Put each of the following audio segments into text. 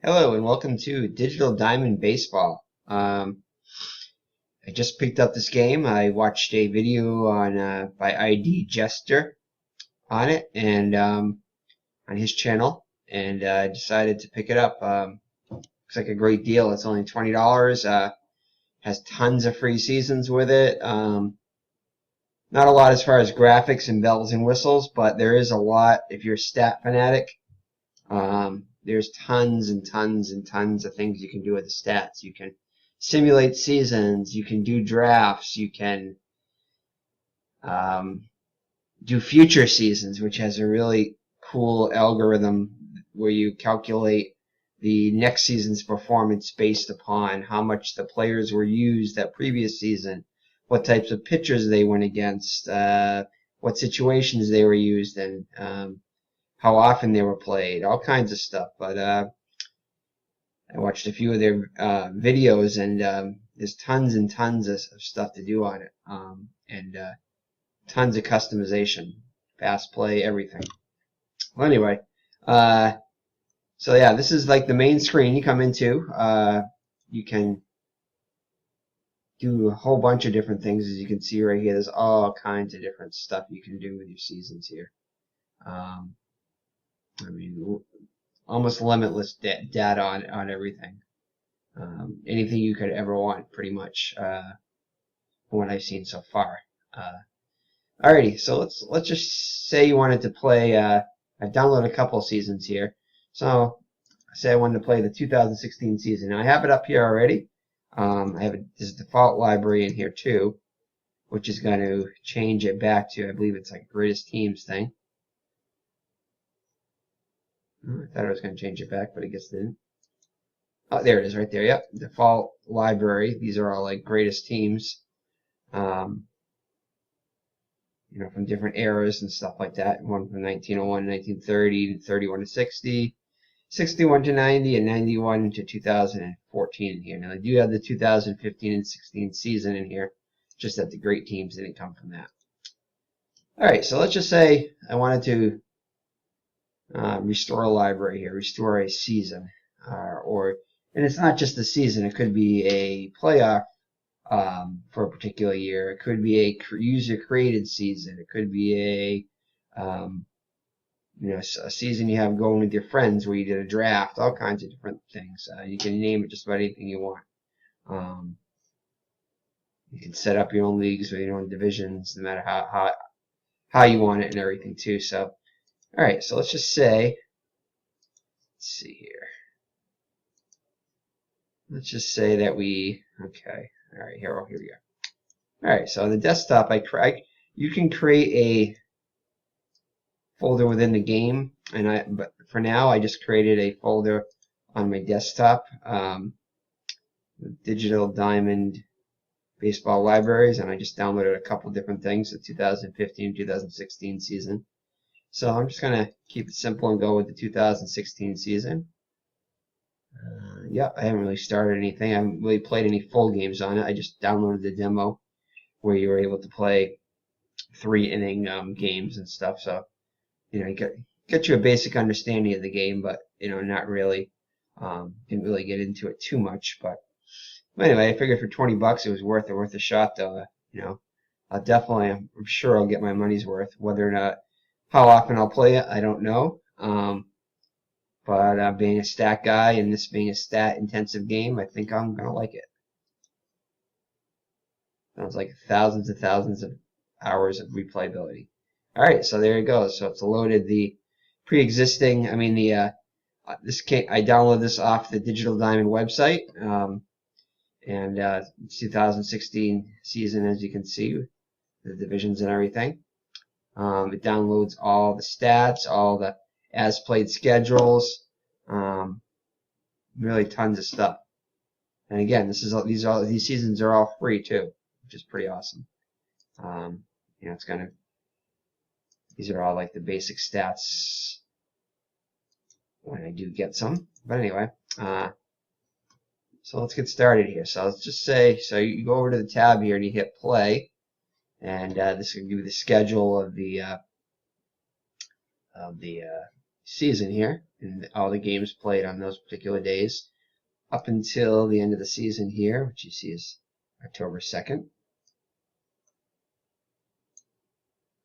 Hello and welcome to Digital Diamond Baseball. I just picked up this game. I watched a video on by ID Jester on it and on his channel, and decided to pick it up. Looks like a great deal. It's only $20. Has tons of free seasons with it. Not a lot as far as graphics and bells and whistles, but there is a lot if you're a stat fanatic. There's tons and tons and tons of things you can do with the stats. You can simulate seasons, you can do drafts, you can do future seasons, which has a really cool algorithm where you calculate the next season's performance based upon how much the players were used that previous season, what types of pitchers they went against, what situations they were used in, how often they were played, all kinds of stuff. But I watched a few of their videos, and there's tons and tons of stuff to do on it, and tons of customization, fast play, everything. Well, anyway, so yeah, this is like the main screen you come into. You can do a whole bunch of different things, as you can see right here. There's all kinds of different stuff you can do with your seasons here. I mean, almost limitless data on everything. Anything you could ever want, pretty much, from what I've seen so far. Alrighty, so let's just say you wanted to play. I've downloaded a couple seasons here. So say I wanted to play the 2016 season. Now I have it up here already. I have this default library in here too, which is going to change it back to, I believe it's like greatest teams thing. I thought I was going to change it back, but I guess it didn't. Oh, there it is right there. Yep, default library. These are all like greatest teams, from different eras and stuff like that. One from 1901 to 1930, 31 to 60, 61 to 90, and 91 to 2014 in here. Now, I do have the 2015 and 16 season in here, just that the great teams didn't come from that. All right, so let's just say I wanted to restore a library here, restore a season, and it's not just a season. It could be a playoff for a particular year. It could be a user-created season. It could be a season you have going with your friends where you did a draft. All kinds of different things. You can name it just about anything you want. You can set up your own leagues with your own divisions, no matter how you want it and everything too. So. All right, so let's just say, let's see here. Let's just say that okay. All right, here we go. All right, so on the desktop, you can create a folder within the game, but for now, I just created a folder on my desktop, Digital Diamond Baseball Libraries, and I just downloaded a couple different things, the 2015, 2016 season. So I'm just going to keep it simple and go with the 2016 season. Yeah, I haven't really started anything. I haven't really played any full games on it. I just downloaded the demo where you were able to play 3-inning games and stuff. So, you get you a basic understanding of the game, but, not really. Didn't really get into it too much. But anyway, I figured for $20 it was worth a shot, though. I'm sure I'll get my money's worth. Whether or not, how often I'll play it, I don't know. But being a stat guy and this being a stat-intensive game, I think I'm going to like it. Sounds like thousands and thousands of hours of replayability. All right, so there it goes. So it's loaded the pre-existing, I downloaded this off the Digital Diamond website. And 2016 season, as you can see, the divisions and everything. It downloads all the stats, all the as-played schedules, really tons of stuff. And again, these seasons are all free too, which is pretty awesome. These are all like the basic stats when I do get some. But anyway, so let's get started here. So let's just say, so you go over to the tab here and you hit play. And this will give you the schedule of the season here, and all the games played on those particular days up until the end of the season here, which you see is October 2nd.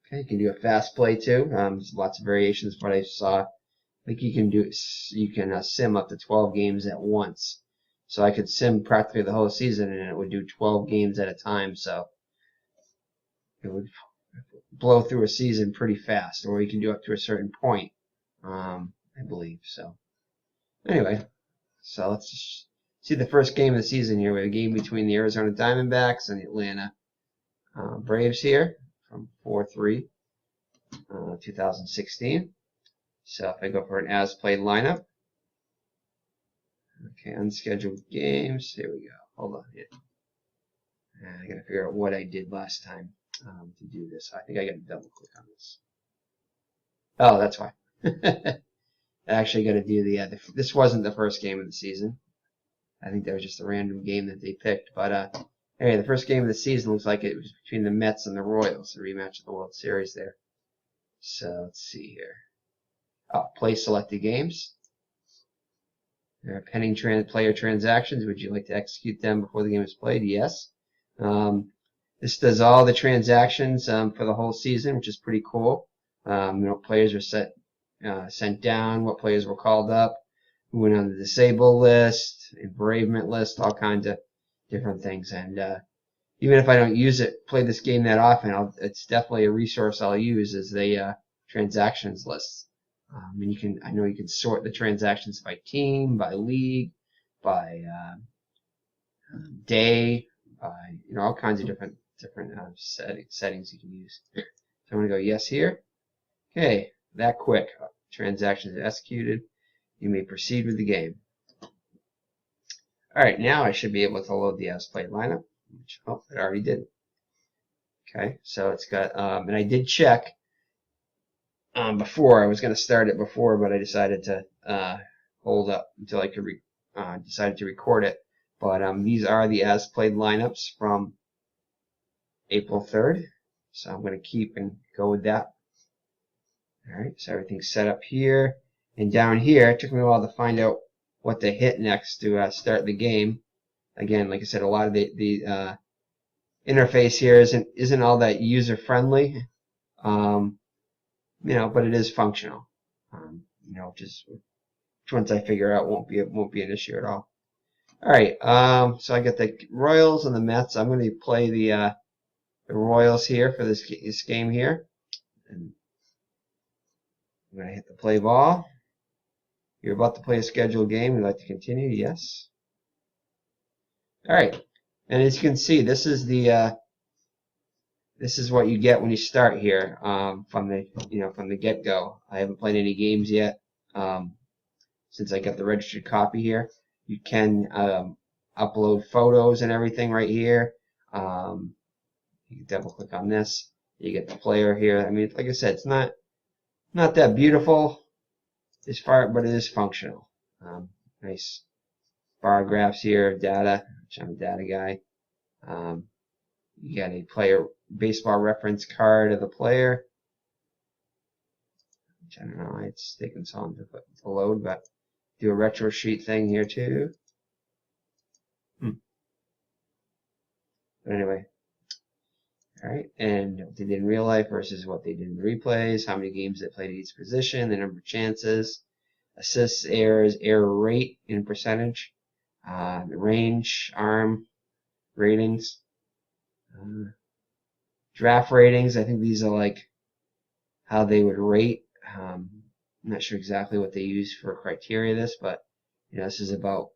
Okay, you can do a fast play too. There's lots of variations. What I saw, I think you can sim up to 12 games at once. So I could sim practically the whole season, and it would do 12 games at a time. So it would blow through a season pretty fast, or you can do up to a certain point, I believe. So anyway, so let's just see the first game of the season here. We have a game between the Arizona Diamondbacks and the Atlanta Braves here from 4/3, 2016. So if I go for an as-played lineup, okay, unscheduled games. Here we go. Hold on. I gotta figure out what I did last time to do this. I think I gotta double click on this. Oh, that's why. I actually gotta do this wasn't the first game of the season. I think that was just a random game that they picked. But anyway, the first game of the season looks like it was between the Mets and the Royals, a rematch of the World Series there. So let's see here. Oh, play selected games. There are pending player transactions. Would you like to execute them before the game is played? Yes. This does all the transactions for the whole season, which is pretty cool. Players are sent down, what players were called up, who went on the disabled list, bereavement list, all kinds of different things. And even if I don't play this game that often, it's definitely a resource I'll use as the transactions list. And I know you can sort the transactions by team, by league, by day, by all kinds of different settings you can use. So I'm going to go yes here. Okay, that quick. Transactions executed. You may proceed with the game. Alright, now I should be able to load the as-played lineup, which, it already did. Okay, so it's got, and I did check before. I was going to start it before, but I decided to hold up until I could decided to record it. But these are the as-played lineups from April 3rd. So I'm going to keep and go with that. Alright, so everything's set up here. And down here, it took me a while to find out what to hit next to start the game. Again, like I said, a lot of the interface here isn't all that user-friendly. But it is functional. Which once I figure out won't be an issue at all. All right, so I got the Royals and the Mets. I'm going to play the Royals here for this game here. And I'm going to hit the play ball. You're about to play a scheduled game. Would you like to continue? Yes. All right, and as you can see, this is what you get when you start here from the get-go. I haven't played any games yet since I got the registered copy here. You can upload photos and everything right here. You can double-click on this. You get the player here. I mean, like I said, it's not that beautiful as far, but it is functional. Nice bar graphs here, data, which I'm a data guy. You got a player baseball reference card of the player, which I don't know, it's taking so long to load, but do a retro sheet thing here too. But anyway, all right, and what they did in real life versus what they did in the replays, how many games they played at each position, the number of chances, assists, errors, error rate in percentage, the range, arm ratings, draft ratings. I think these are like how they would rate. I'm not sure exactly what they use for criteria of this, but this is about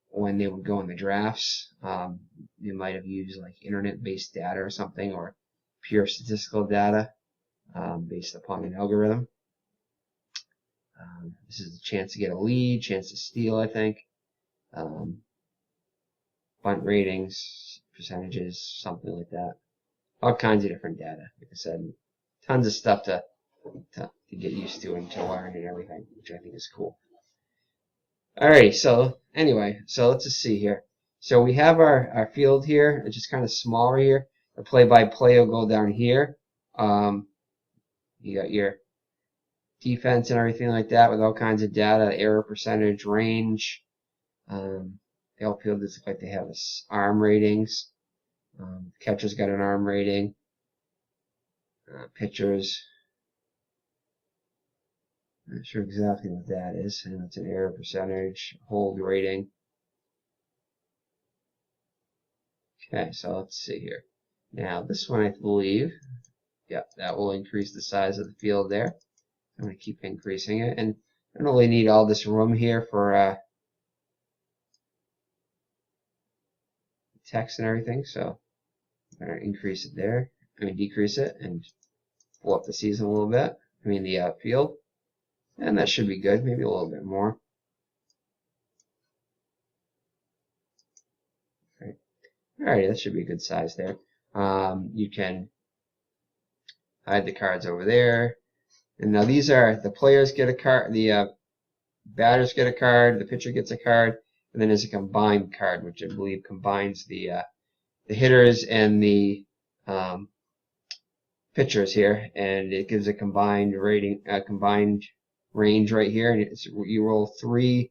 when they would go in the drafts. They might have used like internet-based data or something, or pure statistical data based upon an algorithm. This is a chance to get a lead, chance to steal, I think. Bunt ratings, percentages, something like that. All kinds of different data. Like I said, tons of stuff to get used to and to learn and everything, which I think is cool. Alrighty, so anyway, so let's just see here. So we have our field here. It's just kind of smaller here. The play-by-play will go down here. You got your defense and everything like that with all kinds of data, error percentage, range. The outfielders look like they have arm ratings. Catcher's got an arm rating. Pitchers. Not sure exactly what that is. And it's an error percentage, hold rating. Okay, so let's see here. Now this one, I believe, yeah, that will increase the size of the field there. I'm going to keep increasing it, and I don't really need all this room here for text and everything, so I'm going to increase it there. Decrease it and pull up the season a little bit. The field, and that should be good. Maybe a little bit more. Okay. Alright, that should be a good size there. You can hide the cards over there. And now these are, the players get a card, the batters get a card, the pitcher gets a card, and then there's a combined card, which I believe combines the hitters and the pitchers here, and it gives a combined rating, combined range right here, and you roll 3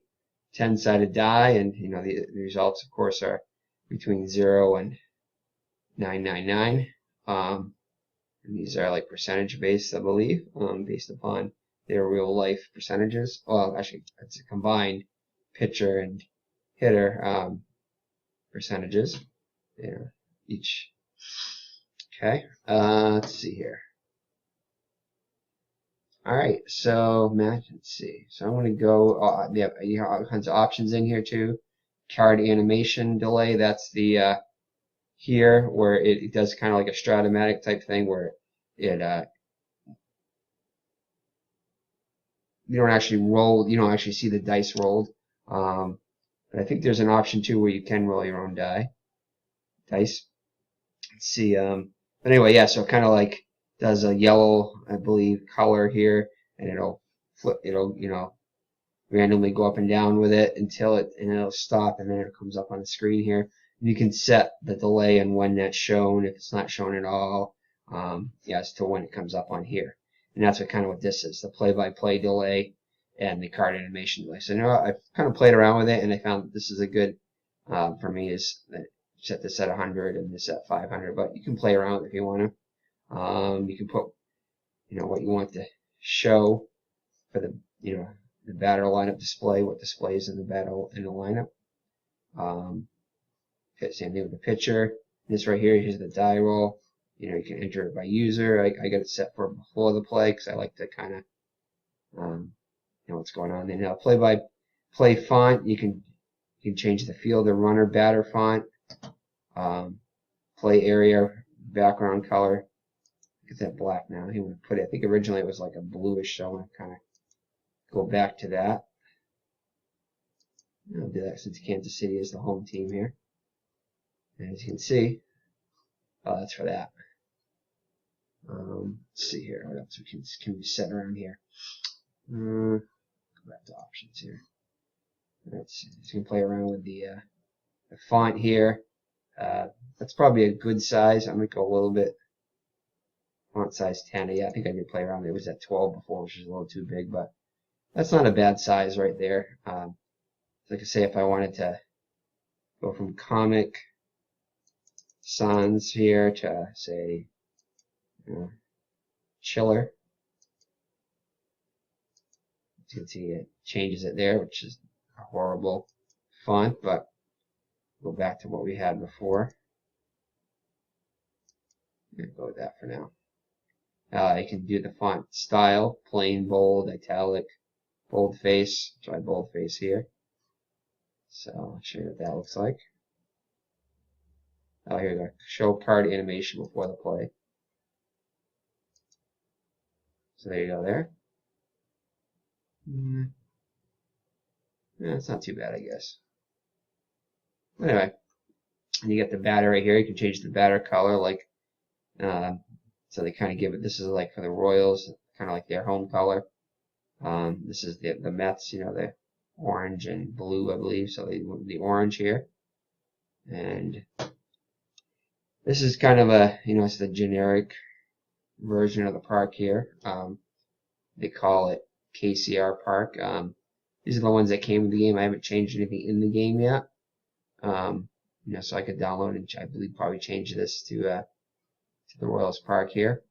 10-sided die, and the results, of course, are between 0 and 999. And these are like percentage based, I believe, based upon their real life percentages. Well, actually, it's a combined pitcher and hitter percentages. Each. Okay. Let's see here. All right. So, Matt, let's see. So I'm going to go. You have all kinds of options in here too. Card animation delay. That's the here where it does kind of like a Stratomatic type thing where it you don't actually roll, you don't actually see the dice rolled. But I think there's an option too where you can roll your own dice. Let's see. But anyway, yeah. So it kind of like does a yellow, I believe, color here, and it'll flip. It'll randomly go up and down with it until it'll stop, and then it comes up on the screen here. You can set the delay and when that's shown, if it's not shown at all, as to when it comes up on here. And that's what this is, the play-by-play delay and the card animation delay. So I've kind of played around with it, and I found that this is a good, for me, is that set this at 100 and this at 500, but you can play around with it if you want to. You can put, what you want to show for the, the batter lineup display, what displays in the lineup. Same thing with the pitcher. This right here, here's the die roll. You can enter it by user. I got it set for before the play because I like to kind of know what's going on. Then play-by-play font. You can change the fielder, runner, batter font. Play area, background color. Get that black now. He would put it. I think originally it was like a bluish, so I'm gonna kind of go back to that. I'll do that since Kansas City is the home team here. And as you can see, that's for that. Let's see here. What else can we set around here? Go back to options here. Let's see. You can play around with the font here. That's probably a good size. I'm going to go a little bit. Font size 10. Yeah, I think I did play around. It was at 12 before, which is a little too big, but that's not a bad size right there. Like I say, if I wanted to go from Comic Sans here to, say, Chiller. You can see it changes it there, which is a horrible font, but go back to what we had before. I'm going to go with that for now. You can do the font style, plain, bold, italic, boldface. Try boldface here. So I'll show you what that looks like. Oh, here we go. Show card animation before the play. So there you go there. Yeah, it's not too bad, I guess. Anyway, and you get the batter right here. You can change the batter color, like, so they kind of give it, this is like for the Royals, kind of like their home color. This is the Mets, the orange and blue, I believe, so the orange here. And this is kind of a, it's the generic version of the park here. they call it KCR Park. These are the ones that came with the game. I haven't changed anything in the game yet. So I could download and I believe probably change this to the Royals Park here.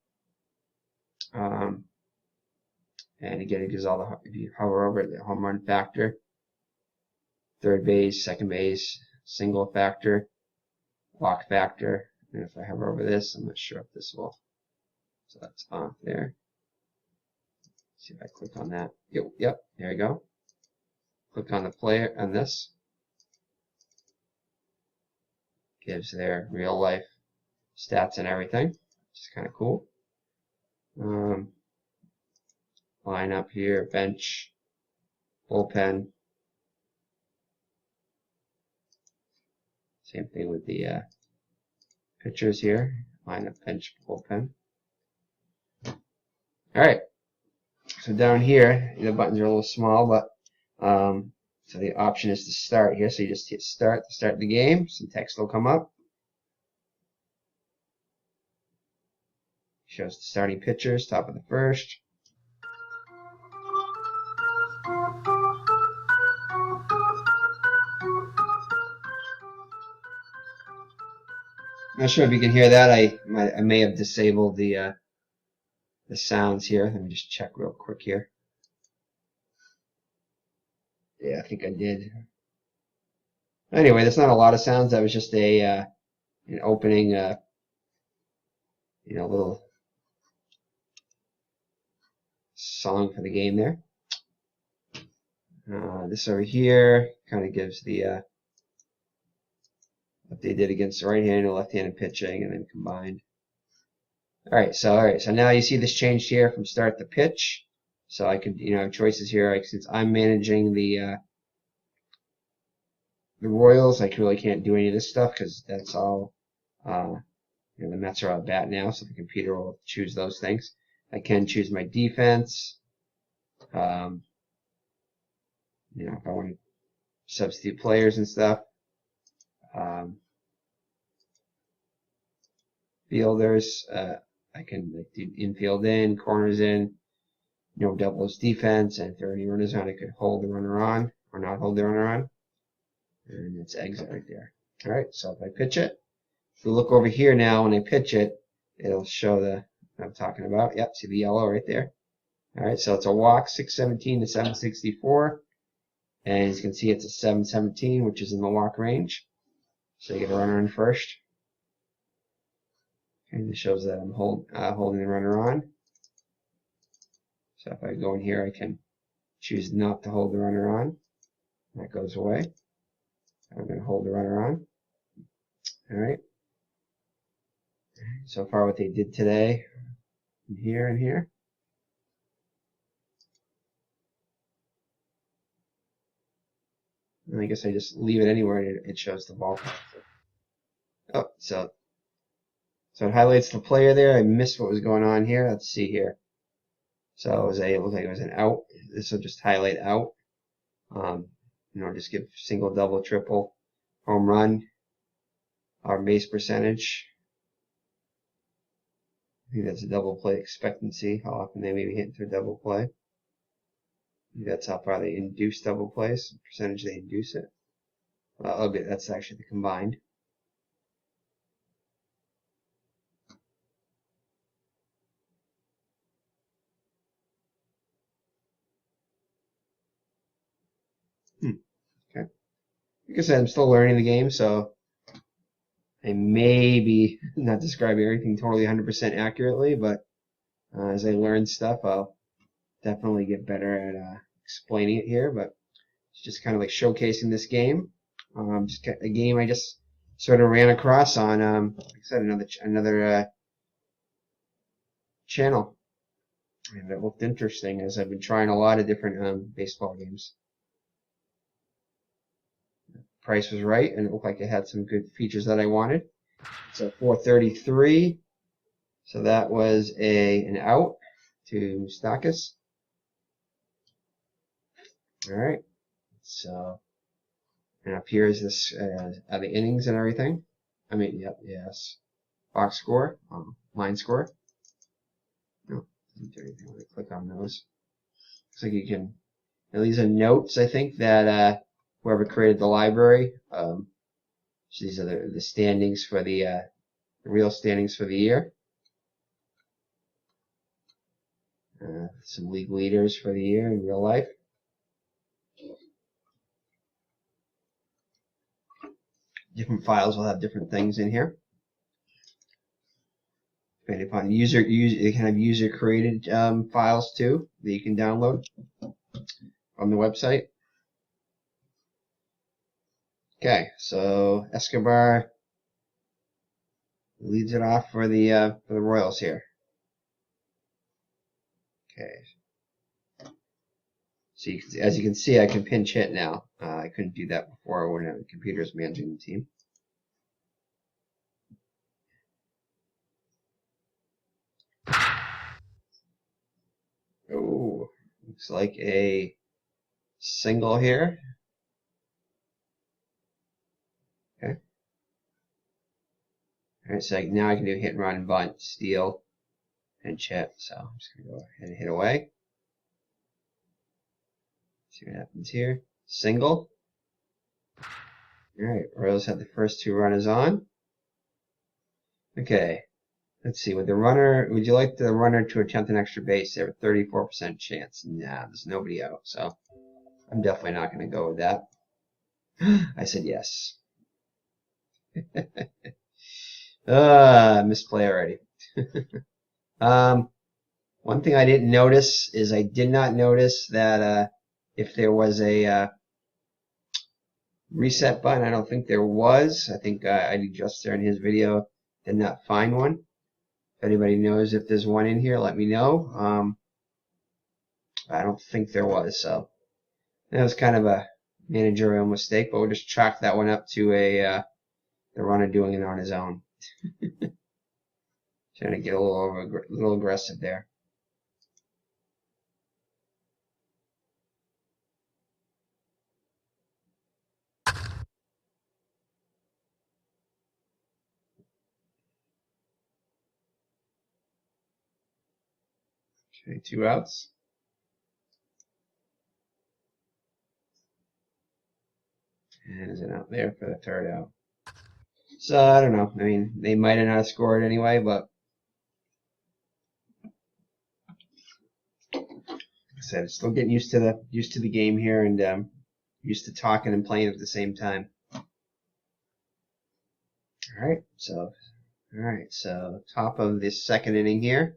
And again, it gives all the, if you hover over it, the home run factor, third base, second base, single factor, walk factor. And if I hover over this, I'm not sure if this will. So that's off there. Let's see if I click on that. Yep, there you go. Click on the player on this. Gives their real life stats and everything, which is kind of cool. Line up here, bench, bullpen. Same thing with the pitchers here. Line up, bench, bullpen. Alright, so down here, the buttons are a little small, but so the option is to start here. So you just hit start to start the game. Some text will come up. Shows the starting pitchers, top of the first. Not sure if you can hear that. I may have disabled the sounds here. Let me just check real quick here. Yeah, I think I did. Anyway, there's not a lot of sounds. That was just an opening, little song for the game there. This over here kind of gives the what they did against the right-handed and left-handed pitching, and then combined. All right, so now you see this changed here from start to pitch. So I could, have choices here. Since I'm managing the Royals, I really can't do any of this stuff because that's all. The Mets are out bat now, so the computer will choose those things. I can choose my defense. If I want to substitute players and stuff. Fielders, I can do infield in, corners in, doubles defense, and if there are any runners on, I could hold the runner on or not hold the runner on. And it's exit right there. All right, so if I pitch it, if we look over here now, when I pitch it, it'll show what I'm talking about. Yep, see the yellow right there. All right, so it's a walk, 617 to 764. And as you can see, it's a 717, which is in the walk range. So you get a runner in first. And it shows that I'm holding the runner on. So if I go in here, I can choose not to hold the runner on. That goes away. I'm going to hold the runner on. All right. So far, what they did today, in here and here. And I guess I just leave it anywhere and it shows the ball. Oh, so it highlights the player there. I missed what was going on here. Let's see here. So it looked like it was an out. This will just highlight out. Just give single, double, triple, home run, our base percentage. I think that's a double play expectancy, how often they may be hitting through double play. I think that's how far they induce double plays, percentage they induce it. Well, okay, that's actually the combined. Okay. Like I said, I'm still learning the game, so I may be not describing everything totally 100% accurately, but as I learn stuff, I'll definitely get better at explaining it here. But it's just kind of like showcasing this game. Just a game I just sort of ran across on, like I said, another channel, and it looked interesting as I've been trying a lot of different baseball games. Price was right, and it looked like it had some good features that I wanted. So 433. So that was an out to Moustakis. All right. So, and up here is this the innings and everything. I mean, yep, yes. Box score, line score. No, doesn't do anything when I click on those. looks like you can. And these are notes, I think, that whoever created the library. So these are the standings for the real standings for the year. Some league leaders for the year in real life. Different files will have different things in here. Depending upon they can have user created files too that you can download from the website. Okay, so Escobar leads it off for the Royals here. Okay. So as you can see, I can pinch hit now. I couldn't do that before when the computer was managing the team. Oh, looks like a single here. Okay. All right, so now I can do hit and run, bunt, steal, and chip. So I'm just gonna go ahead and hit away. See what happens here. Single. All right, Royals have the first two runners on. Okay, let's see. Would you like the runner to attempt an extra base? They have a 34% chance. Nah, there's nobody out, so I'm definitely not going to go with that. I said yes. Misplay already. One thing I didn't notice is I did not notice that if there was a reset button. I don't think there was. I think I'd just there in his video did not find one. If anybody knows if there's one in here, let me know. I don't think there was, so that was kind of a managerial mistake, but we'll just chalk that one up to the runner doing it on his own. Trying to get a little aggressive there. Okay, 2 outs. And is it out there for the 3rd out? So I don't know. I mean, they might have not scored anyway, but like I said, still getting used to the game here and used to talking and playing at the same time. All right, so top of this 2nd inning here.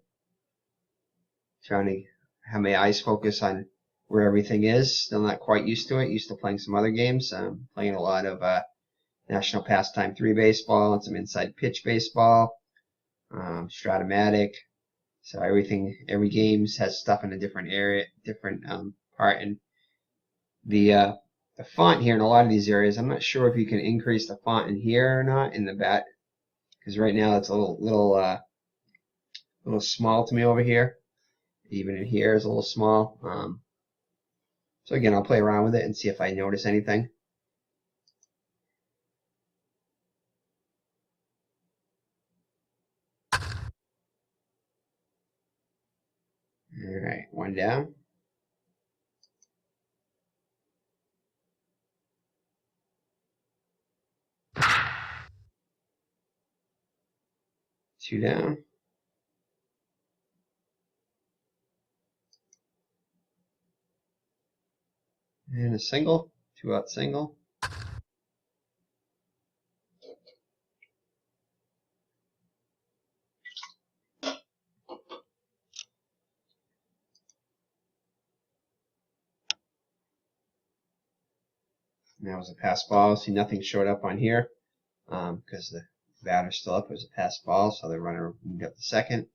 Trying to have my eyes focus on where everything is. Still not quite used to it. Used to playing some other games. Playing a lot of National Pastime 3 baseball and some inside pitch baseball, Stratomatic. So every game has stuff in a different area, different part. And the font here in a lot of these areas, I'm not sure if you can increase the font in here or not in the bat, because right now it's a little small to me over here. Even in here is a little small. So again, I'll play around with it and see if I notice anything. All right, 1 down. Two down. And a single. 2-out single. And that was a pass ball. See, nothing showed up on here because the batter's still up. It was a pass ball, so the runner moved up to 2nd.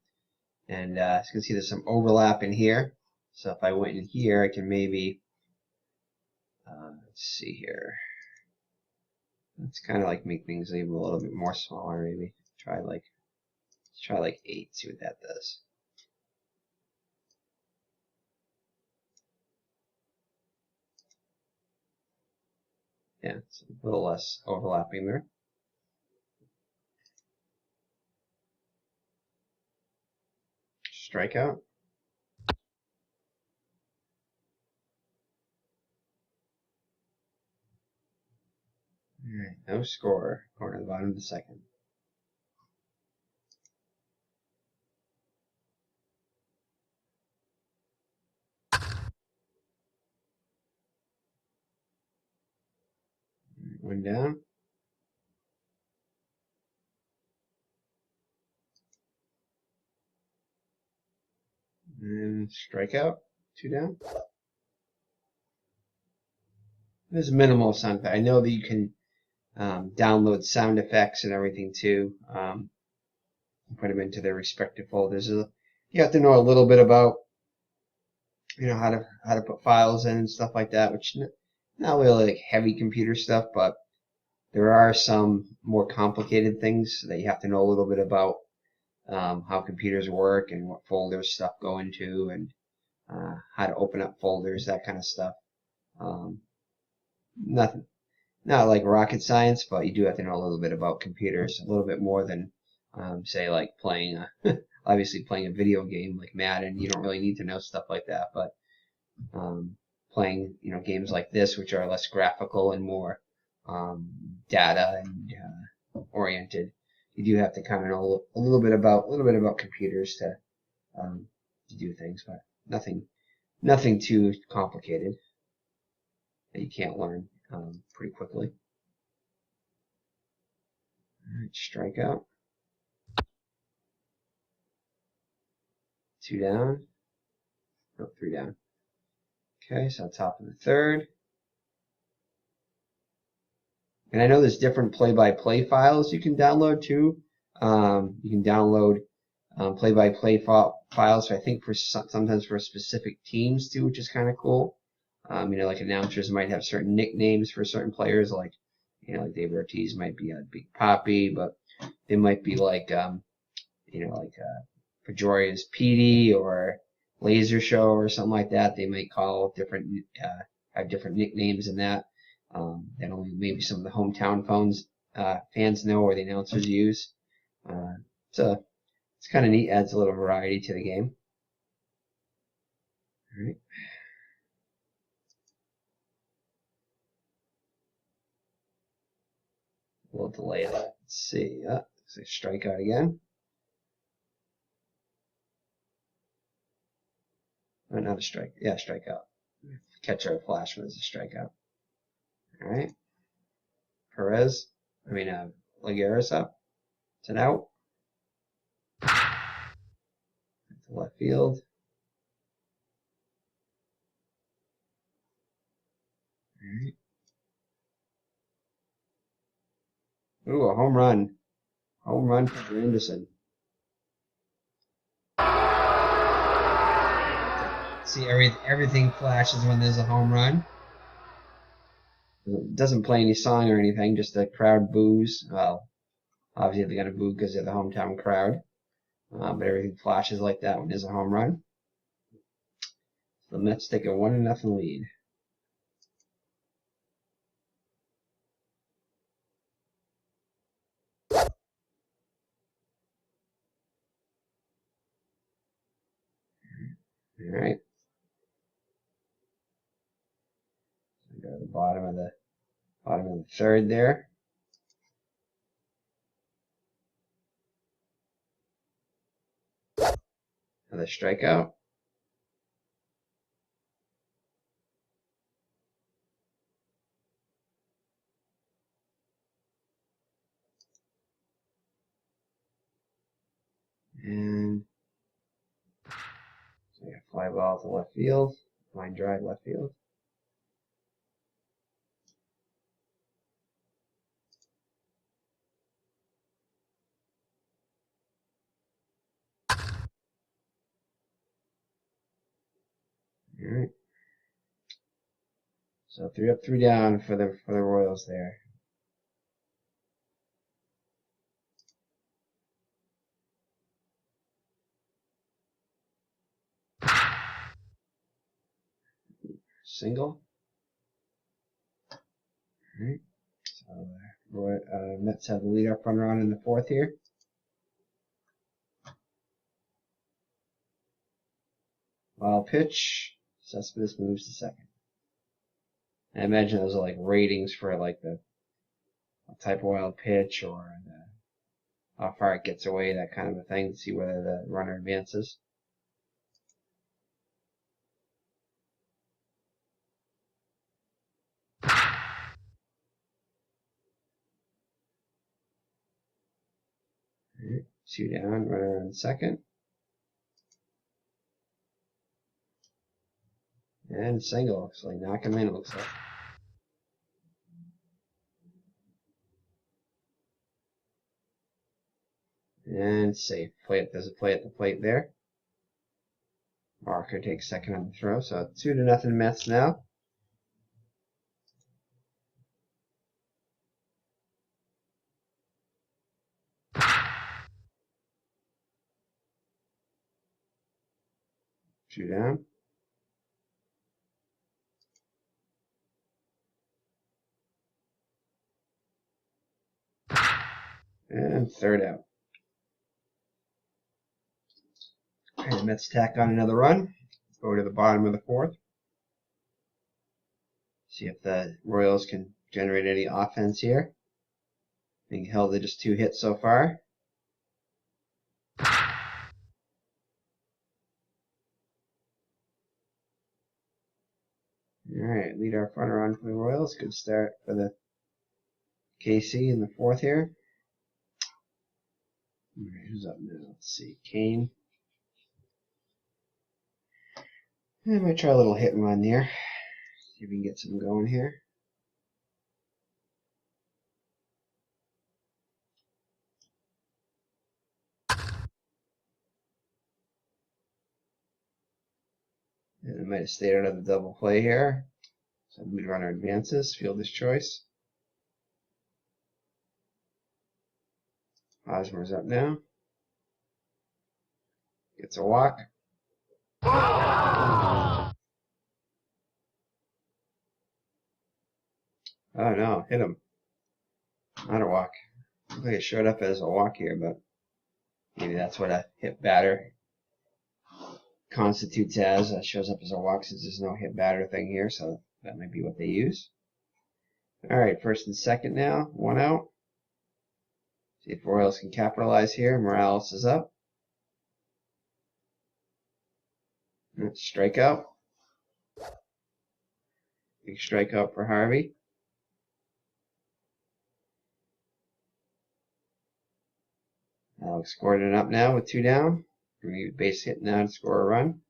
And as you can see, there's some overlap in here. So if I went in here, I can maybe, let's see here. Let's kind of like make things even a little bit more smaller, maybe. Let's try like 8, see what that does. Yeah, it's a little less overlapping there. Strikeout. Alright, no score. Corner of the bottom of the second. One down. And strikeout. 2 down. There's minimal sound effect. I know that you can download sound effects and everything too. Put them into their respective folders. You have to know a little bit about, how to put files in and stuff like that, which not really like heavy computer stuff, but there are some more complicated things that you have to know a little bit about, how computers work and what folders stuff go into, and how to open up folders, that kind of stuff. Nothing, not like rocket science, but you do have to know a little bit about computers, a little bit more than, say, like playing, obviously playing a video game like Madden. You don't really need to know stuff like that, but playing, games like this, which are less graphical and more data and oriented, you do have to kind of know a little bit about computers to do things, but nothing too complicated that you can't learn pretty quickly. All right, strikeout. 2 down. No, 3 down. Okay, so top of the third. And I know there's different play-by-play files you can download too. You can download play-by-play files, I think, for sometimes for specific teams too, which is kind of cool. Like announcers might have certain nicknames for certain players, like, like David Ortiz might be a Big Papi, but they might be like, Pedroia's Petey or Laser Show or something like that. They might call different, have different nicknames in that. That only maybe some of the hometown fans know, or the announcers use. So it's kind of neat, adds a little variety to the game. All right. We'll delay that. Let's see. So strikeout again. Oh, not a strike. Yeah, strikeout. Catcher flash was a strikeout. All right. Lagares up. It's an out. To left field. All right. Ooh, a home run. Home run for Anderson. See, everything flashes when there's a home run. It doesn't play any song or anything, just the crowd boos. Well, obviously they're going to boo because they're the hometown crowd. But everything flashes like that when there's a home run. The Mets take a 1-0 lead. All right. So go to the bottom of the third there. Another strikeout. And so I got fly ball to left field. Line drive left field. All right. So 3 up, 3 down for the Royals there. Single. All right. So Mets have the leadoff runner on in the fourth here. Wild pitch. Cespedes moves to second. I imagine those are like ratings for like the a type of wild pitch or how far it gets away, that kind of a thing, to see whether the runner advances. Right, 2 down, runner on second. And single, so knock him in, it looks like. And safe. There's a play at the plate there. Marker takes second on the throw, so 2-0 Mets now. Two down. And third out. Okay, the Mets tack on another run. Go to the bottom of the fourth. See if the Royals can generate any offense here. Being held to just 2 hits so far. Alright, leadoff runner on for the Royals. Good start for the KC in the fourth here. Alright, who's up now? Let's see. Kane. I might try a little hit and run there. See if we can get some going here. And I might have stayed out of the double play here. So the mid-runner advances, fielder's choice. Hosmer's up now. Gets a walk. Oh no, hit him. Not a walk. Looks like it showed up as a walk here, but maybe that's what a hit batter constitutes as. Shows up as a walk since there's no hit batter thing here, so that might be what they use. Alright, first and second now, 1 out. See if Royals can capitalize here. Morales is up. Strikeout. Big strikeout for Harvey. Alex scored it up now with 2 down. We need a base hit now to score a run.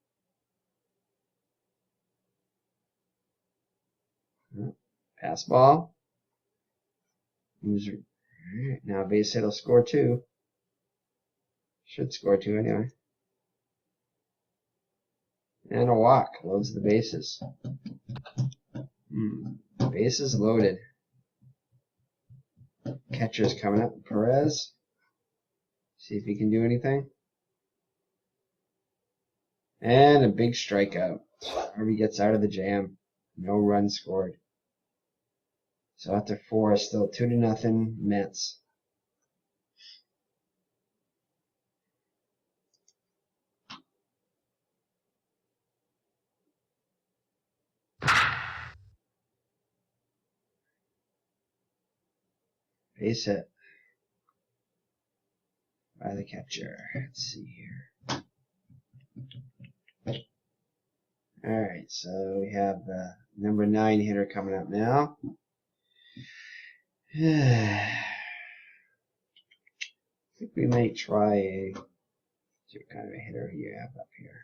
Pass ball. Alright, now base hit will score 2. Should score 2 anyway. And a walk. Loads the bases. Bases loaded. Catcher's coming up. Perez. See if he can do anything. And a big strikeout. Harvey gets out of the jam. No runs scored. So after 4, still 2-0 Mets. Base hit by the catcher. Let's see here. Alright, so we have the number 9 hitter coming up now. I think we might try see what kind of a hitter you have up here.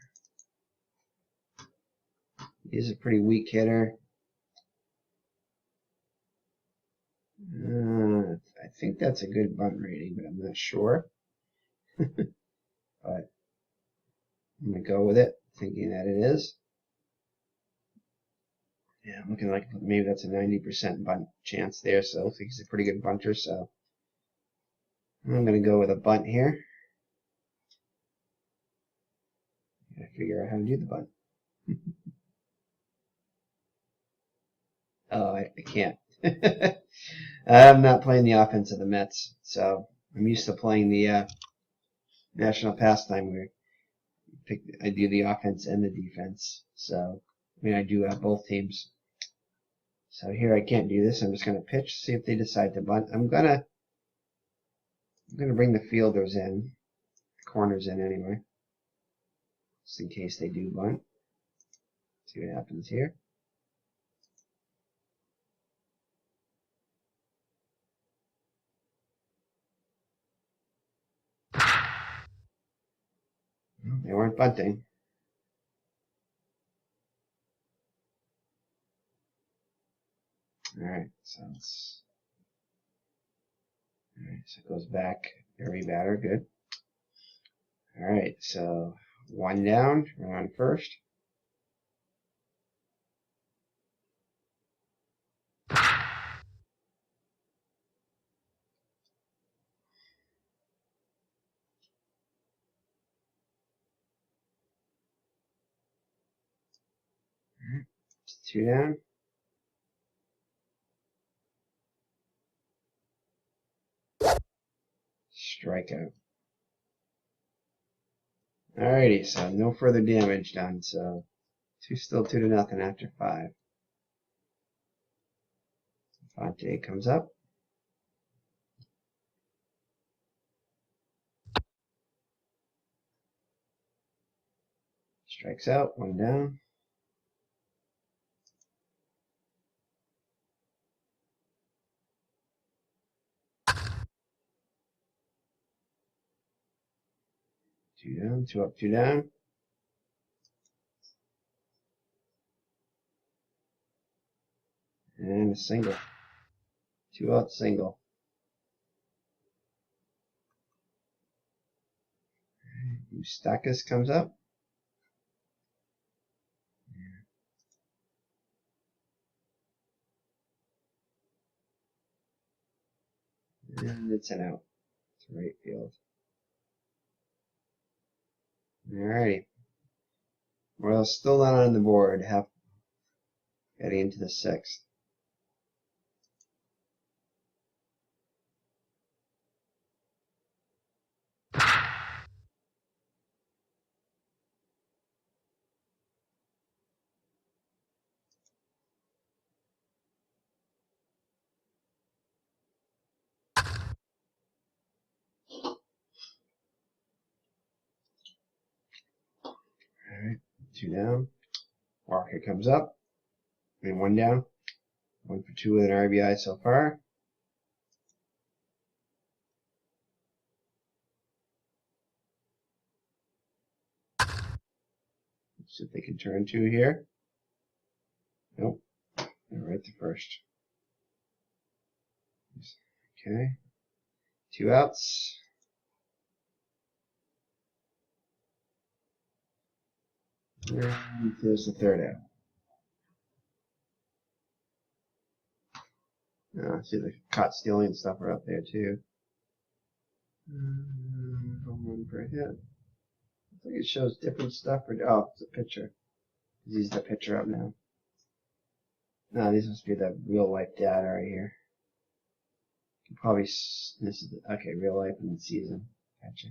He's a pretty weak hitter. I think that's a good bunt rating, but I'm not sure. But I'm going to go with it, thinking that it is. Yeah, I'm looking like maybe that's a 90% bunt chance there, so it looks like he's a pretty good bunter, so I'm going to go with a bunt here. Gotta figure out how to do the bunt. Oh, I can't. I'm not playing the offense of the Mets, so I'm used to playing the national pastime where I do the offense and the defense. So, I mean, I do have both teams. So here I can't do this. I'm just going to pitch, see if they decide to bunt. I'm gonna bring the fielders in, corners in anyway, just in case they do bunt. See what happens here. They weren't bunting. Alright, so it goes back. Every batter, good. Alright, so one down, we're on first. Two down. Strikeout. Alrighty, so no further damage done, so still 2-0 after 5. Fonte comes up. Strikes out, one down. Two down, two up, two down. And a single. 2 out, single. Eustaquis comes up. And it's an out. It's right field. Alrighty. Well, still not on the board. Getting into the 6th. Alright, 2 down. Walker comes up. I mean, 1 down. 1 for 2 with an RBI so far. See if they can turn 2 here. Nope. They're right to first. Okay. 2 outs. And there's the 3rd out. See the caught stealing stuff are up there too. Home run per hit. I think it shows different stuff. Oh, it's a pitcher. He's the pitcher up now. No, these must be the real life data right here. You can probably this is okay. Real life and the season. Gotcha.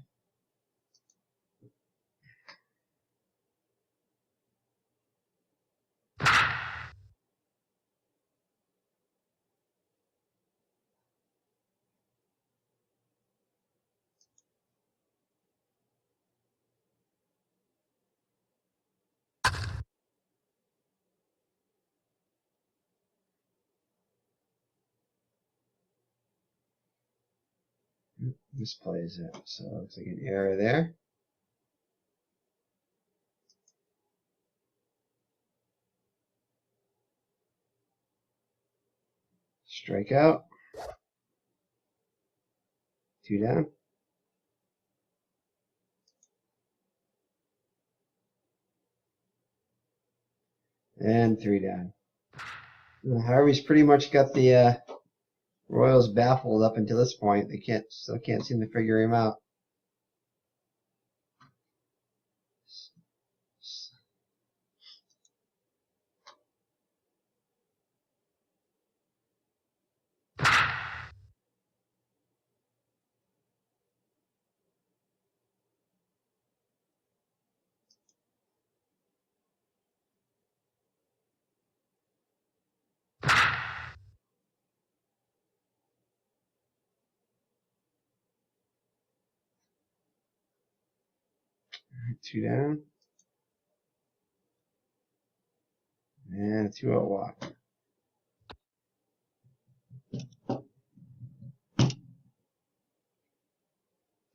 Misplays it, so it looks like an error there. Strikeout. 2 down. And 3 down. Harvey's pretty much got the Royals baffled up until this point. They still can't seem to figure him out. 2 down. And 2-0 walk.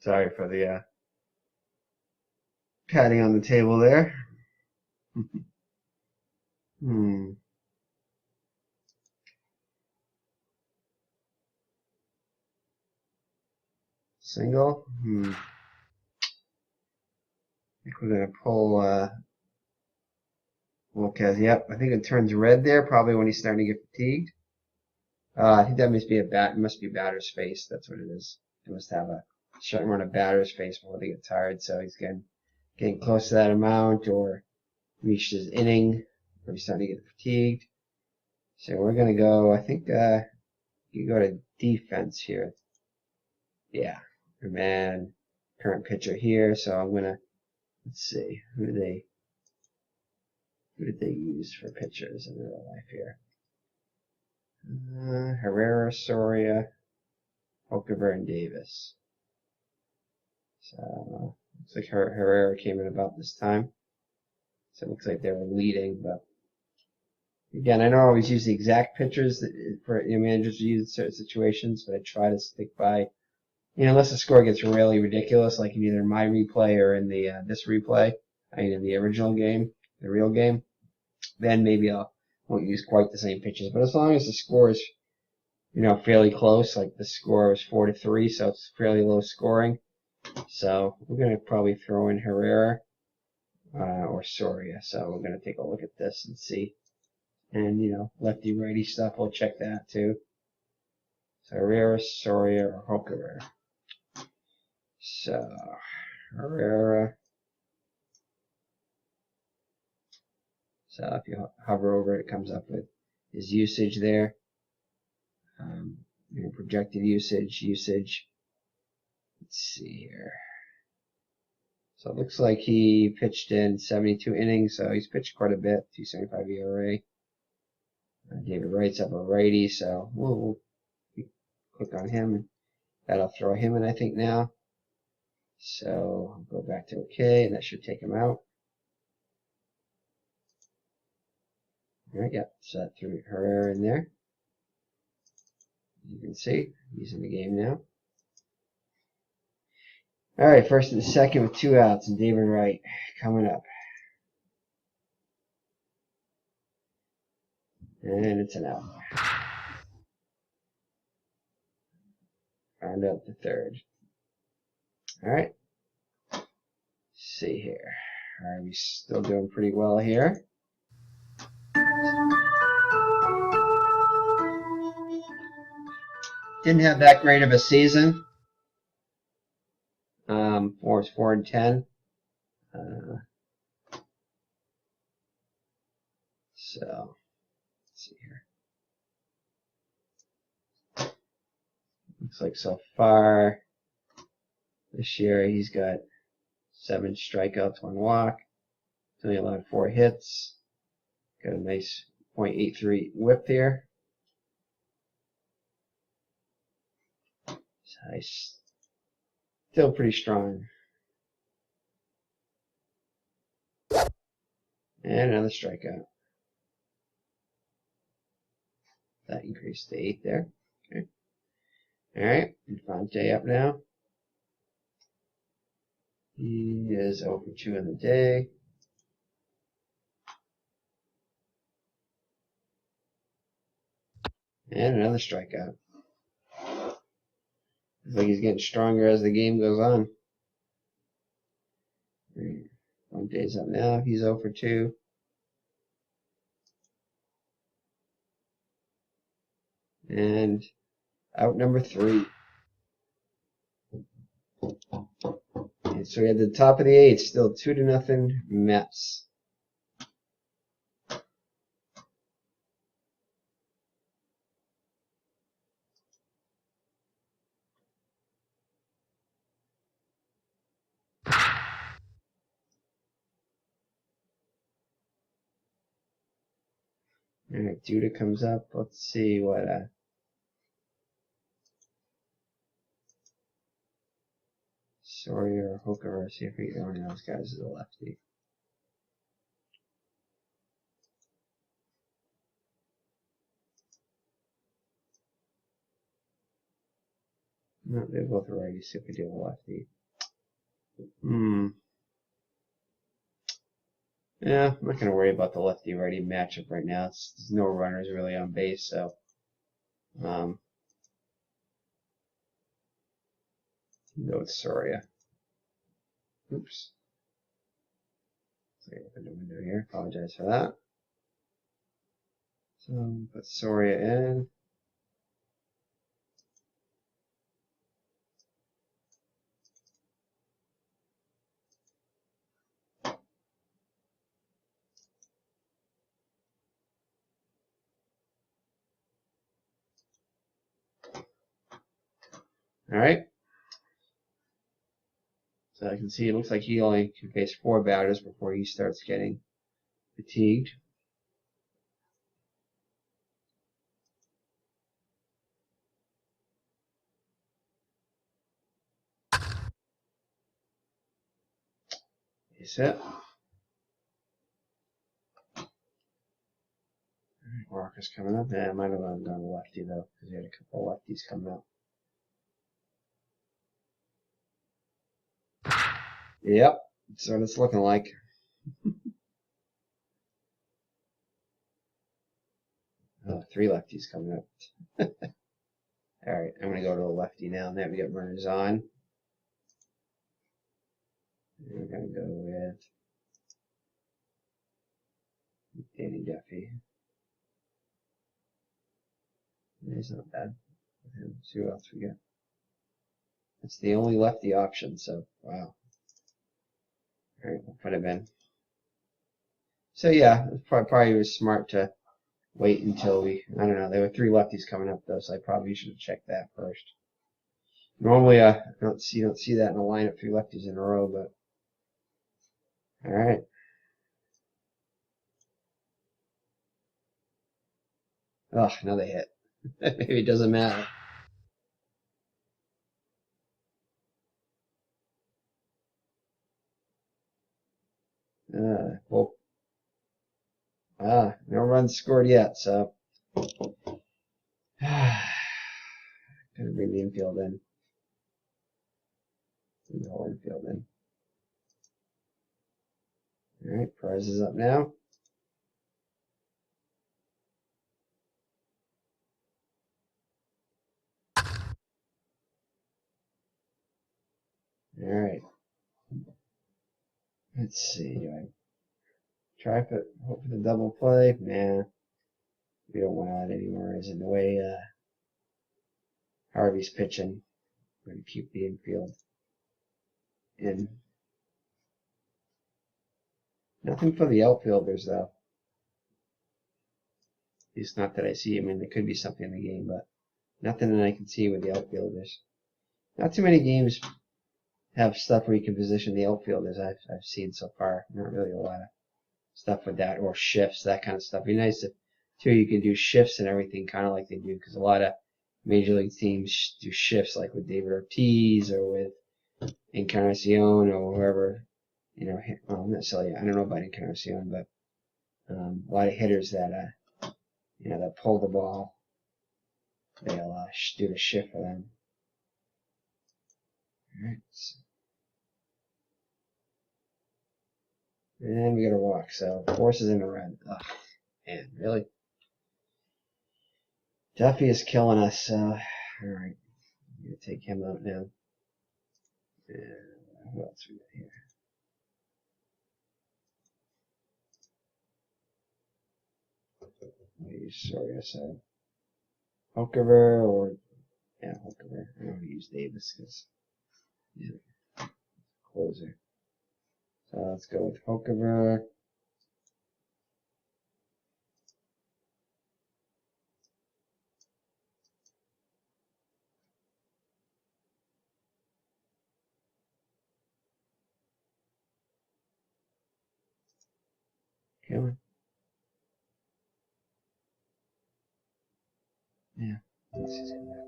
Sorry for the patting on the table there. Single. I think we're gonna pull. Okay. Yep. I think it turns red there. Probably when he's starting to get fatigued. I think that must be It must be batter's face. That's what it is. It must have a short run of batter's face before they get tired. So he's getting close to that amount, or reached his inning, or he's starting to get fatigued. So we're gonna go. I think you go to defense here. Yeah, man, current pitcher here. So I'm gonna let's see who did they use for pitchers in real life here? Herrera, Soria, Okafor, and Davis. So looks like Herrera came in about this time. So it looks like they were leading, but again, I don't always use the exact pitchers for managers to use in certain situations, but I try to stick by, unless the score gets really ridiculous, like in either my replay or in the this replay, in the original game, the real game, then maybe I won't use quite the same pitches. But as long as the score is, fairly close, like the score was 4-3, so it's fairly low scoring. So we're gonna probably throw in Herrera or Soria. So we're gonna take a look at this and see. And, lefty righty stuff, we'll check that too. So Herrera, Soria, or Okafor. So Herrera. So if you hover over it, it comes up with his usage there. Projected usage. Let's see here. So it looks like he pitched in 72 innings, so he's pitched quite a bit, 2.75 ERA. David Wright's up a righty, so we'll click on him, and that'll throw him in, I think, now. So I'll go back to OK, and that should take him out. All right, yep, so that threw Herrera in there. You can see he's in the game now. All right, first and second with 2 outs, and David Wright coming up. And it's an out. Round out the third. All right. Let's see here. All right, we're still doing pretty well here. Didn't have that great of a season. 4-10. So let's see here. Looks like so far this year he's got 7 strikeouts, 1 walk. He's only allowed 4 hits. Got a nice .83 whip here. So he's still pretty strong. And another strikeout. That increased to 8 there. Okay. All right, Infante up now. He is 0 for 2 in the day. And another strikeout. Looks like he's getting stronger as the game goes on. Infante's up now. He's 0 for 2. And out number 3. And so we had the top of the 8th, still 2-0 Mets. All right, Judah comes up. Let's see what Sawyer or Hooker. See if we one of those guys is a lefty. No, they're both righties. See if we do a lefty. Yeah, I'm not going to worry about the lefty-righty matchup right now. There's no runners really on base, so go with Soria. Oops. So I opened the window here. Apologize for that. So put Soria in. All right. So I can see it looks like he only can face 4 batters before he starts getting fatigued. He's set. Walker's coming up. Yeah, I might have gone lefty though, because he had a couple of lefties coming up. Yep, that's what it's looking like. Oh, 3 lefties coming up. Alright, I'm going to go to a lefty now. Now we got runners on. And we're going to go with Danny Duffy. He's not bad. See what else we got. That's the only lefty option, so wow. Alright, we'll put him in. So yeah, it probably was smart to wait until I don't know, there were 3 lefties coming up though, so I probably should have checked that first. Normally I don't see that in a lineup, 3 lefties in a row, but alright. Oh, another hit. Maybe it doesn't matter. Well, no runs scored yet, so gonna bring the infield in. Bring the whole infield in. Alright, Prize is up now. Alright. Let's see, do I try for hope for the double play? Nah. We don't want that anymore, as in the way Harvey's pitching. We're gonna keep the infield in. Nothing for the outfielders though. At least not that I see. I mean, there could be something in the game, but nothing that I can see with the outfielders. Not too many games have stuff where you can position the outfielders I've seen so far. Not really a lot of stuff with that, or shifts, that kind of stuff. It'd be nice if too you can do shifts and everything, kind of like they do, because a lot of major league teams do shifts, like with David Ortiz or with Encarnacion or whoever. You know, well, not necessarily. I don't know about Encarnacion, but a lot of hitters that that pull the ball, they'll do the shift for them. All right. And we got a walk, so Force is in the run. Ugh, man, really? Duffy is killing us. Alright, I'm going to take him out now. And who else we got here? Sorry, I said Hooker or Hooker. I don't want to use Davis because he's a closer. So let's go with Hooker. Come on. Yeah. Let's just get that.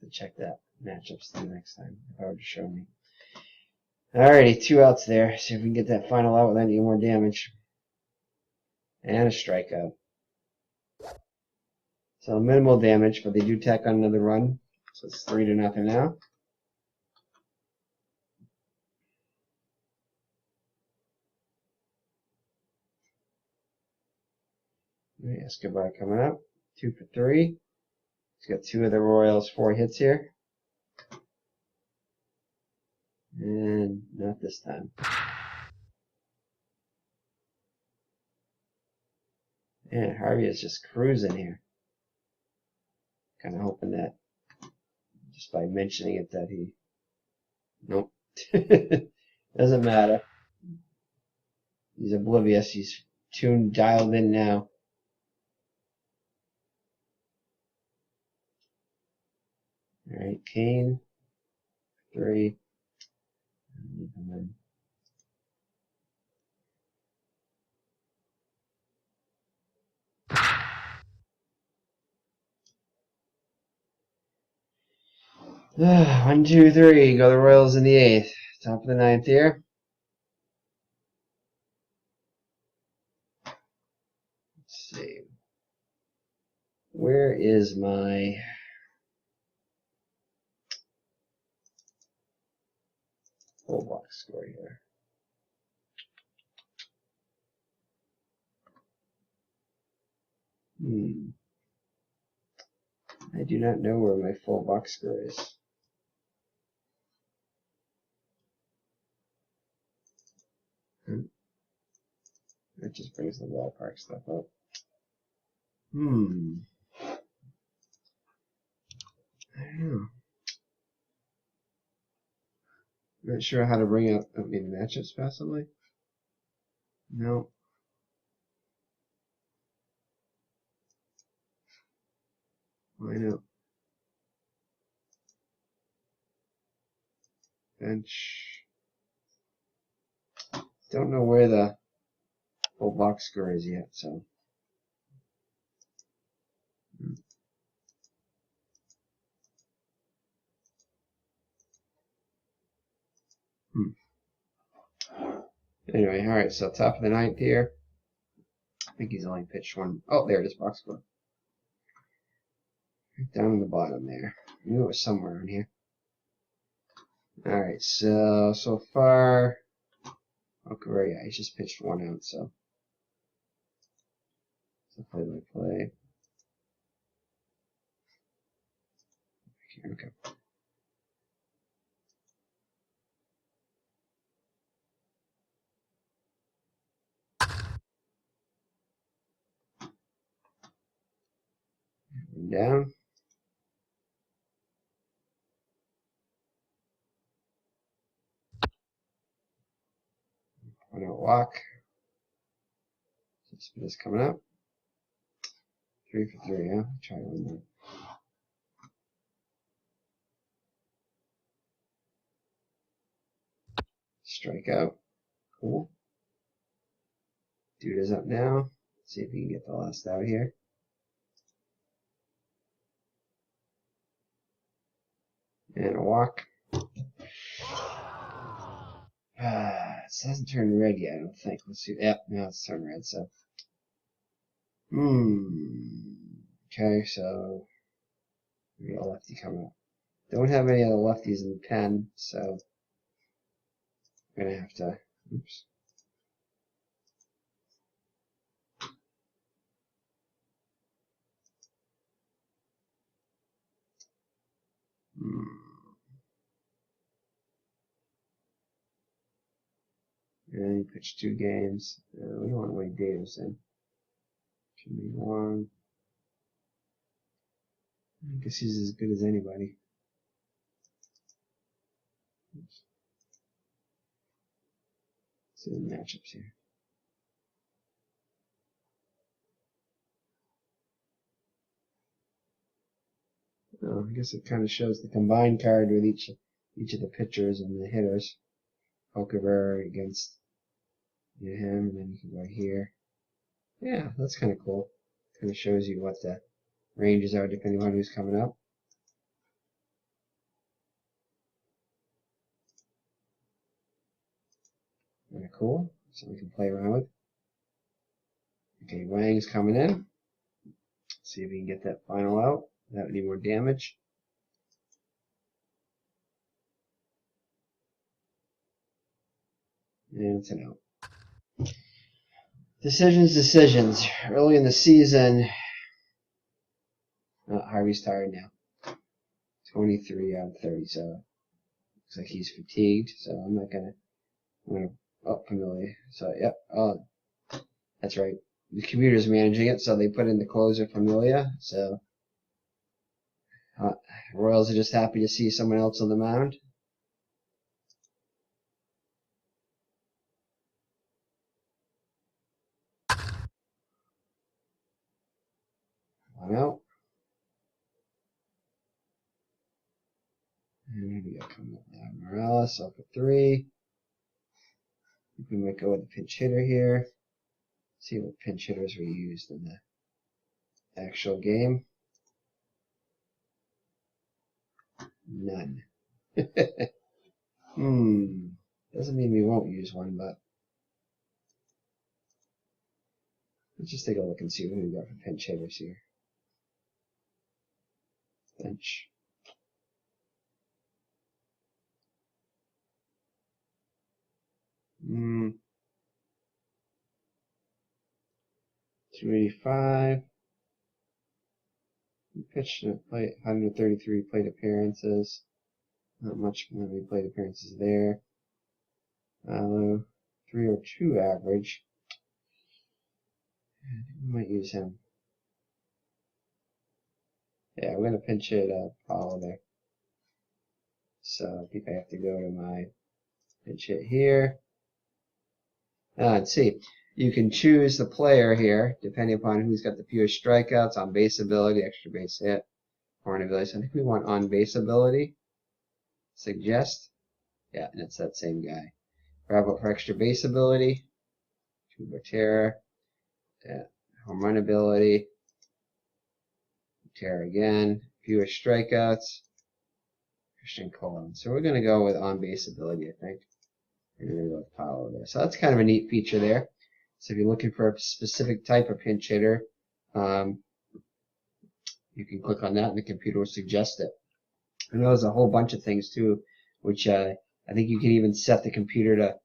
to check that matchups the next time if I were to show me. Alrighty, 2 outs there. See if we can get that final out without any more damage. And a strikeout. So minimal damage, but they do tack on another run. So it's 3-0 now. Escobar coming up. 2 for 3. He's got 2 of the Royals' 4 hits here. And not this time. And Harvey is just cruising here. Kind of hoping that just by mentioning it that he... Nope. Doesn't matter. He's oblivious. He's tuned, dialed in now. Alright, Kane. 3. And then 1, 2, 3. Go the Royals in the 8th. Top of the 9th here. Let's see. Where is my full box score here? I do not know where my full box score is. That just brings the ballpark stuff up. I don't know. Not sure how to bring up maybe matchups possibly. No. Why not? Bench. Don't know where the full box score is yet, so. Anyway, alright, so top of the 9th here. I think he's only pitched one. Oh, there it is, box score. Right down in the bottom there. I knew it was somewhere in here. Alright, so far. Okay, yeah, he's just pitched 1 out, so. So play by play. Okay. Down. 1 out walk. Spin is coming up. 3 for 3, huh? Try one more. Strikeout. Cool. Dude is up now. See if he can get the last out here. And a walk. It hasn't turned red yet, I don't think. Let's see. Yep, now it's turned red, so. Okay, so we got a lefty coming up. Don't have any other lefties in the pen, so I'm gonna have to. Oops. And he pitched 2 games. We don't want to wait Davis in. Should be long. I guess he's as good as anybody. Oops. See the matchups here. Oh, I guess it kind of shows the combined card with each of the pitchers and the hitters. Okavar against him, and then you can go here. Yeah, that's kind of cool. Kind of shows you what the ranges are depending on who's coming up. Kind of cool. So we can play around with. Okay, Wang's coming in. See if we can get that final out without any more damage. And it's an out. Decisions. Early in the season, Harvey's tired now. 23 out of 30, so looks like he's fatigued. So I'm gonna familiar. So yep, that's right. The computer's managing it, so they put in the closer Familia. So Royals are just happy to see someone else on the mound. One out. And we got coming up now. Morales up at 3. I think we might go with a pinch hitter here. See what pinch hitters we used in the actual game. None. Doesn't mean we won't use one, but let's just take a look and see what we got for pinch hitters here. Bench. $285. He pitched a plate, 133 plate appearances. Not much many plate appearances there. 302 average. We might use him. Yeah, we're gonna pinch hit Paulo there. So I think I have to go to my pinch hit here. Let's see. You can choose the player here, depending upon who's got the fewest strikeouts, on base ability, extra base hit, or ability. So I think we want on base ability. Suggest. Yeah, and it's that same guy. Grab up for extra base ability. To Botera. Yeah, home run ability. Botera again. Fewest strikeouts. Christian Colon. So we're going to go with on base ability, I think. We're going to go with Paulo there. So that's kind of a neat feature there. So if you're looking for a specific type of pinch hitter, you can click on that and the computer will suggest it. And there's a whole bunch of things too, which I think you can even set the computer to,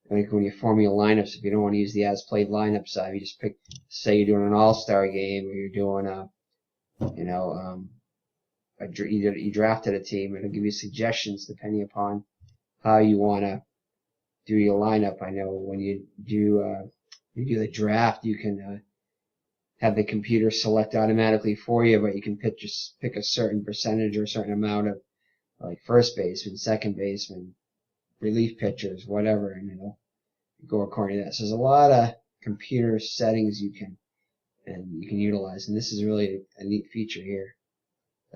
like when you're forming a lineup, so if you don't want to use the as played lineup side, you just pick, say you're doing an all-star game or you're doing you drafted a team, and it'll give you suggestions depending upon how you want to do your lineup. I know when you do the draft, you can have the computer select automatically for you, but you can pick a certain percentage or a certain amount of like first baseman, second baseman, relief pitchers, whatever, and it'll go according to that. So there's a lot of computer settings you can utilize, and this is really a neat feature here.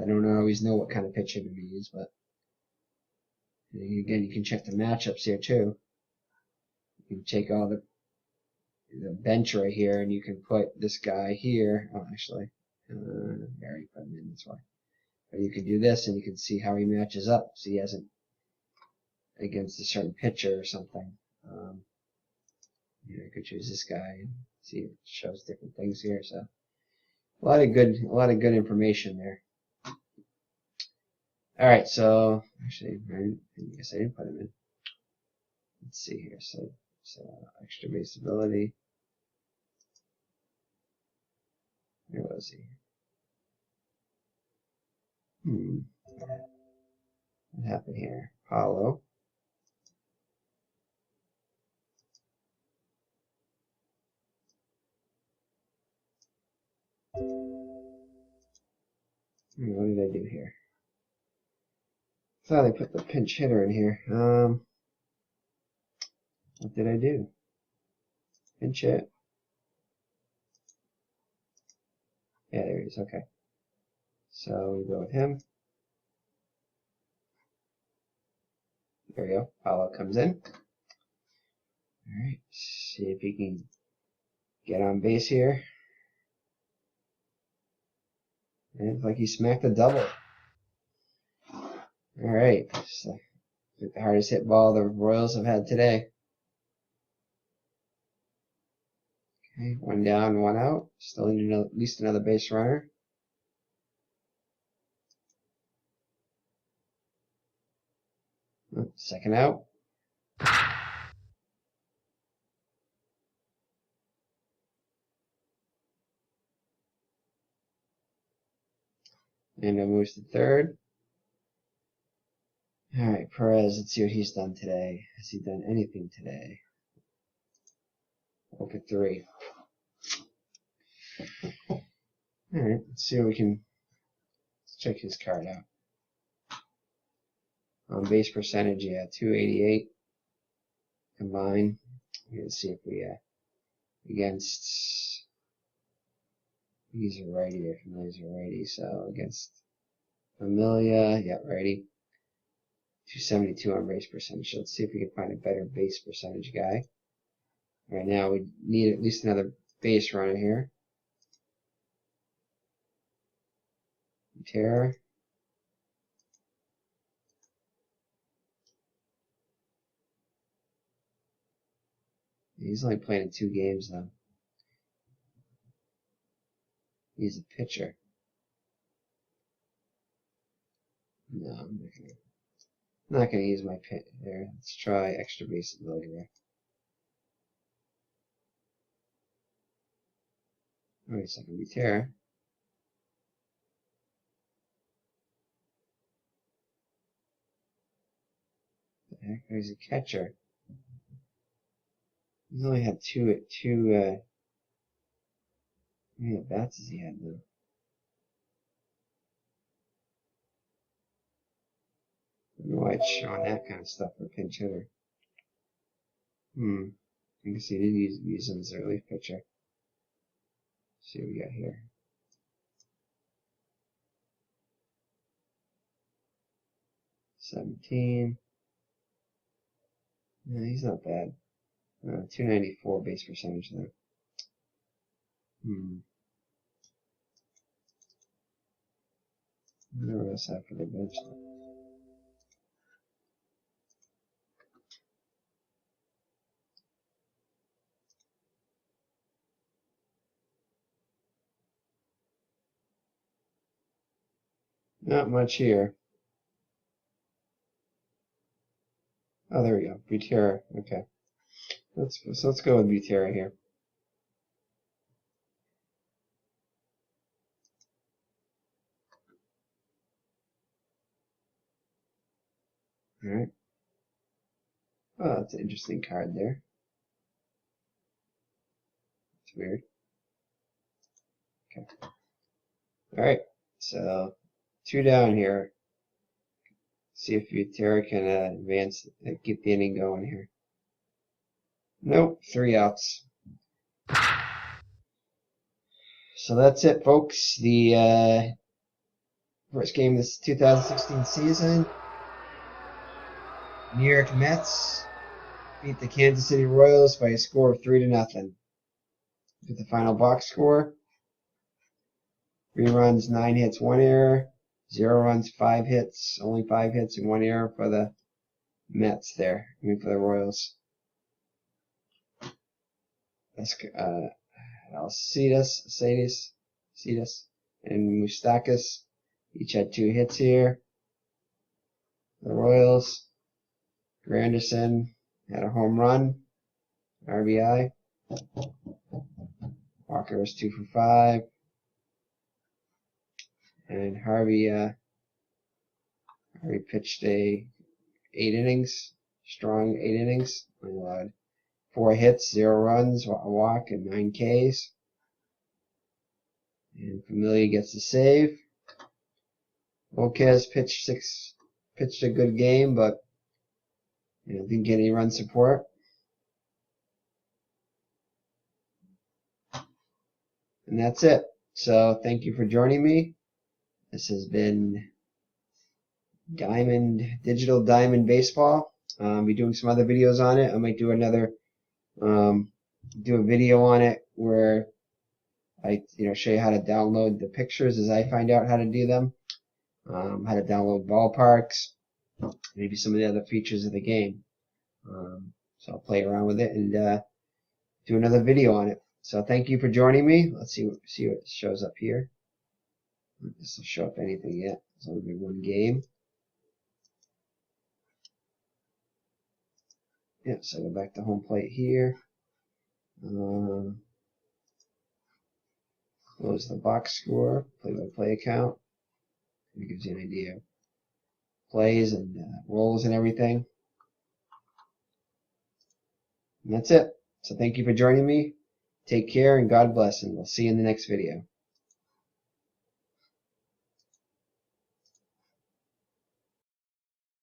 I don't always know what kind of pitcher to use, but again, you can check the matchups here too. You can take all the bench right here, and you can put this guy here. Oh, actually, Barry put him in, that's why. But you can do this, and you can see how he matches up. So he hasn't against a certain pitcher or something. You could choose this guy and see it shows different things here. So a lot of good information there. All right, so actually, I guess I didn't put him in. Let's see here. So extra base ability. Where was he? What happened here? Paulo. What did I do here? I thought I put the pinch hitter in here. What did I do? Pinch hit. Yeah, there he is. Okay. So we go with him. There we go. Paulo comes in. Alright. See if he can get on base here. And it's like he smacked a double. Alright. So the hardest hit ball the Royals have had today. Okay, 1 down, 1 out. Still need at least another base runner. Second out. And it moves to third. Alright, Perez, let's see what he's done today. Has he done anything today? 0 for 3. Alright, let's see what we can. Let's check his card out. On base percentage, yeah, 288 combined. Let's see if we against. He's a righty there. Familia's a righty, so against Familia, yeah, righty. 272 on base percentage. Let's see if we can find a better base percentage guy. Right now, we need at least another base runner here. Terra. He's only playing in 2 games though. He's a pitcher. No, I'm not gonna use my pit there. Let's try extra base ability there. Wait a second, Terra. The heck? He's a catcher. He's only had two how many at bats has he had though? I don't know why it's showing that kind of stuff for a pinch hitter. I guess he did use him as a relief pitcher. Let's see what we got here. $17. No, he's not bad. 294 base percentage though. What else have for the bench though? Not much here. Oh, there we go. Butera. Okay. Let's go with Butera here. All right. Oh, that's an interesting card there. It's weird. Okay. All right. So 2 down here. See if Butera can advance, get the inning going here. Nope, 3 outs. So that's it, folks. The first game of this 2016 season. New York Mets beat the Kansas City Royals by a score of 3-0. With the final box score: 3 runs, 9 hits, 1 error. 0 runs, 5 hits, only 5 hits and 1 error for the Mets there. I mean for the Royals. That's Alcides, and Moustakas each had 2 hits here. The Royals. Granderson had a home run, RBI. Walker was 2 for 5. And Harvey pitched 8 innings, strong 8 innings. 4 hits, 0 runs, a walk, and 9 Ks. And Familia gets the save. Volquez pitched a good game, but didn't get any run support. And that's it. So thank you for joining me. This has been Digital Diamond Baseball. I'll be doing some other videos on it. I might do do a video on it where I show you how to download the pictures as I find out how to do them. How to download ballparks, maybe some of the other features of the game. So I'll play around with it and do another video on it. So thank you for joining me. Let's see what shows up here. This will show up anything yet. It's only one game. Yeah, so go back to home plate here. Close the box score, play-by-play account. It gives you an idea of plays and roles and everything. And that's it. So thank you for joining me. Take care and God bless, and we'll see you in the next video.